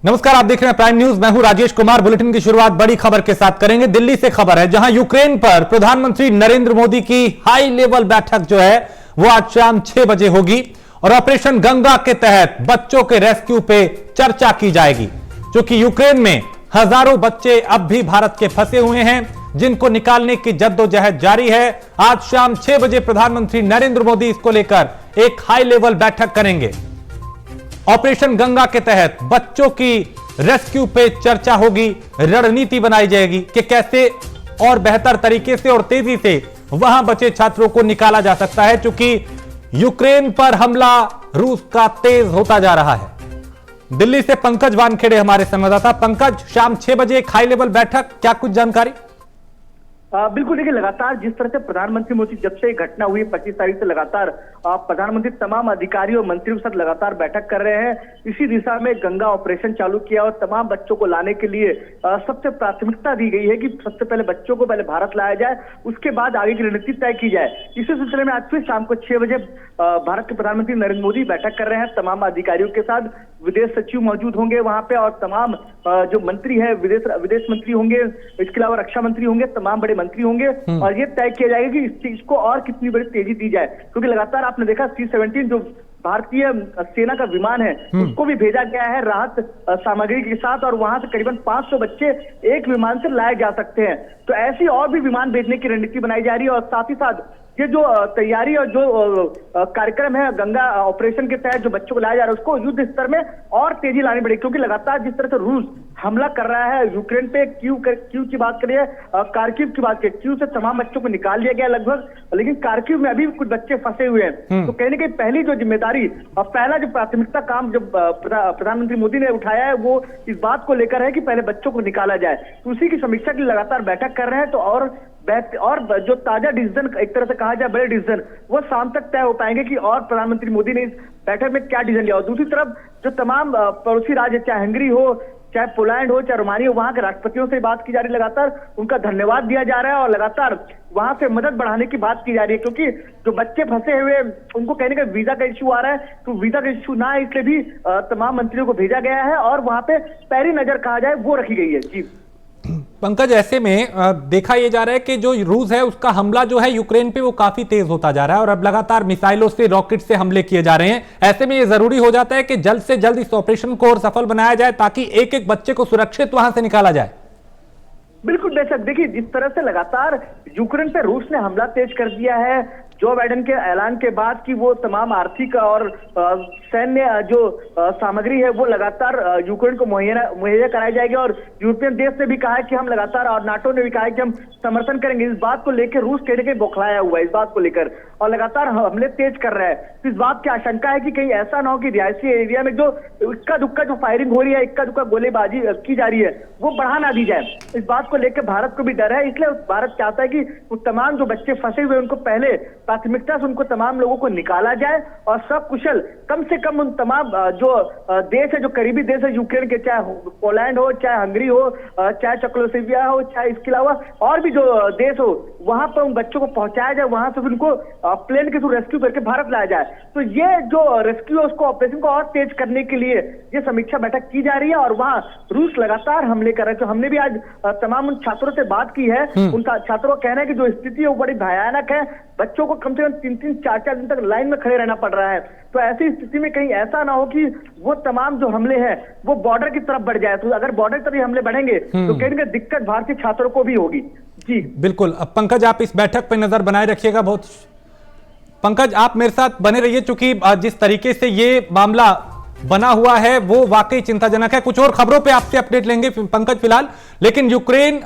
नमस्कार, आप देख रहे हैं प्राइम न्यूज। मैं हूं राजेश कुमार। बुलेटिन की शुरुआत बड़ी खबर के साथ करेंगे। दिल्ली से खबर है, जहां यूक्रेन पर प्रधानमंत्री नरेंद्र मोदी की हाई लेवल बैठक जो है वो आज शाम 6 बजे होगी और ऑपरेशन गंगा के तहत बच्चों के रेस्क्यू पे चर्चा की जाएगी। क्योंकि यूक्रेन में हजारों बच्चे अब भी भारत के फंसे हुए हैं, जिनको निकालने की जद्दोजहद जारी है। आज शाम 6 बजे प्रधानमंत्री नरेंद्र मोदी इसको लेकर एक हाई लेवल बैठक करेंगे। ऑपरेशन गंगा के तहत बच्चों की रेस्क्यू पे चर्चा होगी, रणनीति बनाई जाएगी कि कैसे और बेहतर तरीके से और तेजी से वहां बचे छात्रों को निकाला जा सकता है, क्योंकि यूक्रेन पर हमला रूस का तेज होता जा रहा है। दिल्ली से पंकज वानखेड़े हमारे संवाददाता। पंकज, शाम 6 बजे एक हाई लेवल बैठक, क्या कुछ जानकारी? बिल्कुल, देखिए लगातार जिस तरह से प्रधानमंत्री मोदी जब से घटना हुई 25 तारीख से लगातार प्रधानमंत्री तमाम अधिकारियों और मंत्रियों के साथ लगातार बैठक कर रहे हैं। इसी दिशा में गंगा ऑपरेशन चालू किया और तमाम बच्चों को लाने के लिए सबसे प्राथमिकता दी गई है कि सबसे पहले बच्चों को पहले भारत लाया जाए, उसके बाद आगे की रणनीति तय की जाए। इसी सिलसिले में आज फिर शाम को 6 बजे भारत के प्रधानमंत्री नरेंद्र मोदी बैठक कर रहे हैं तमाम अधिकारियों के साथ। विदेश सचिव मौजूद होंगे वहां पे और तमाम जो मंत्री है विदेश मंत्री होंगे, इसके अलावा रक्षा मंत्री होंगे, तमाम बड़े मंत्री होंगे और ये तय किया जाएगा कि इस चीज को और कितनी बड़ी तेजी दी जाए। क्योंकि लगातार आपने देखा C-17 जो भारतीय सेना का विमान है उसको भी भेजा गया है राहत सामग्री के साथ और वहां से करीबन 500 बच्चे एक विमान से लाए जा सकते हैं। तो ऐसी और भी विमान भेजने की रणनीति बनाई जा रही है और साथ ही साथ ये जो तैयारी और जो कार्यक्रम है गंगा ऑपरेशन के तहत जो बच्चों को लाया जा रहा है उसको युद्ध स्तर में और तेजी लानी पड़ेगी। क्योंकि लगातार जिस तरह से रूस हमला कर रहा है यूक्रेन पे, क्यू की बात करिए, कारकिव की बात करिए, क्यू से तमाम बच्चों को निकाल लिया गया लगभग, लेकिन कारकिव में अभी कुछ बच्चे फंसे हुए हैं। तो कहीं ना कहीं पहली जो जिम्मेदारी और पहला जो प्राथमिकता काम जो प्रधानमंत्री मोदी ने उठाया है वो इस बात को लेकर है कि पहले बच्चों को निकाला जाए। तो उसी की समीक्षा के लिए लगातार बैठक कर रहे हैं। तो और जो ताजा डिसीजन, एक तरह से कहा जाए बड़े डिसीजन, वो शाम तक तय हो पाएंगे कि और प्रधानमंत्री मोदी ने इस बैठक में क्या डिसीजन लिया। और दूसरी तरफ जो तमाम पड़ोसी राज्य, चाहे हंगरी हो, चाहे पोलैंड हो, चाहे रोमानिया हो, वहां के राष्ट्रपतियों से बात की जा रही है, लगातार उनका धन्यवाद दिया जा रहा है और लगातार वहां से मदद बढ़ाने की बात की जा रही है। क्योंकि जो बच्चे फंसे हुए उनको कहने का वीजा का इश्यू आ रहा है, तो वीजा का इश्यू ना है इसलिए भी तमाम मंत्रियों को भेजा गया है और वहां पे पैरी नजर कहा जाए वो रखी गई है। जी पंकज, ऐसे में देखा यह जा रहा है कि जो रूस है उसका हमला जो है यूक्रेन पे वो काफी तेज होता जा रहा है और अब लगातार मिसाइलों से, रॉकेट से हमले किए जा रहे हैं। ऐसे में ये जरूरी हो जाता है कि जल्द से जल्द इस ऑपरेशन को और सफल बनाया जाए ताकि एक एक बच्चे को सुरक्षित वहां से निकाला जाए। बिल्कुल बेशक, देखिए जिस तरह से लगातार यूक्रेन पे रूस ने हमला तेज कर दिया है, जो बाइडेन के ऐलान के बाद कि वो तमाम आर्थिक और सैन्य जो सामग्री है वो लगातार यूक्रेन को मुहैया कराई जाएगी और यूरोपियन देश ने भी कहा है कि हम लगातार, और नाटो ने भी कहा है कि हम समर्थन करेंगे। इस बात को लेकर रूस कहने के बौखलाया हुआ है इस बात को लेकर और लगातार हमले तेज कर रहा है। तो इस बात की आशंका है कि कहीं ऐसा ना हो कि रिहायशी एरिया में जो इक्का दुक्का जो फायरिंग हो रही है, इक्का दुक्का गोलीबाजी की जा रही है, वो बढ़ा ना दी जाए। इस बात को लेकर भारत को भी डर है, इसलिए भारत चाहता है कि वो तमाम जो बच्चे फंसे हुए उनको पहले प्राथमिकता से उनको तमाम लोगों को निकाला जाए और सब कुशल कम से कम उन तमाम जो देश है, जो करीबी देश है यूक्रेन के, चाहे पोलैंड हो, चाहे हंगरी हो, चाहे चेकोस्लोवाकिया हो, चाहे इसके अलावा और भी जो देश हो, वहां पर उन बच्चों को पहुंचाया जाए, वहां से उनको प्लेन के थ्रू रेस्क्यू करके भारत लाया जाए। तो ये जो रेस्क्यू है उसको, ऑपरेशन को और तेज करने के लिए ये समीक्षा बैठक की जा रही है और वहां रूस लगातार हमले कर रहे हैं। तो हमने भी आज तमाम उन छात्रों से बात की है, उन छात्रों का कहना है कि जो स्थिति है वो बड़ी भयानक है, बच्चों को कम से कम 3-3, 4-4 दिन तक लाइन में खड़े रहना पड़ रहा है। तो ऐसी स्थिति में कहीं ऐसा ना हो कि वो तमाम जो हमले हैं वो बॉर्डर की तरफ बढ़ जाए। तो अगर बॉर्डर की तरफ हमले बढ़ेंगे तो कहीं ना दिक्कत भारतीय छात्रों को भी होगी। जी बिल्कुल। अब पंकज, आप इस बैठक पर नजर बनाए रखिएगा। बहुत पंकज, आप मेरे साथ बने रहिए, क्योंकि जिस तरीके से ये मामला बना हुआ है वो वाकई चिंताजनक है। कुछ और खबरों पे आपसे अपडेट लेंगे पंकज फिलहाल, लेकिन यूक्रेन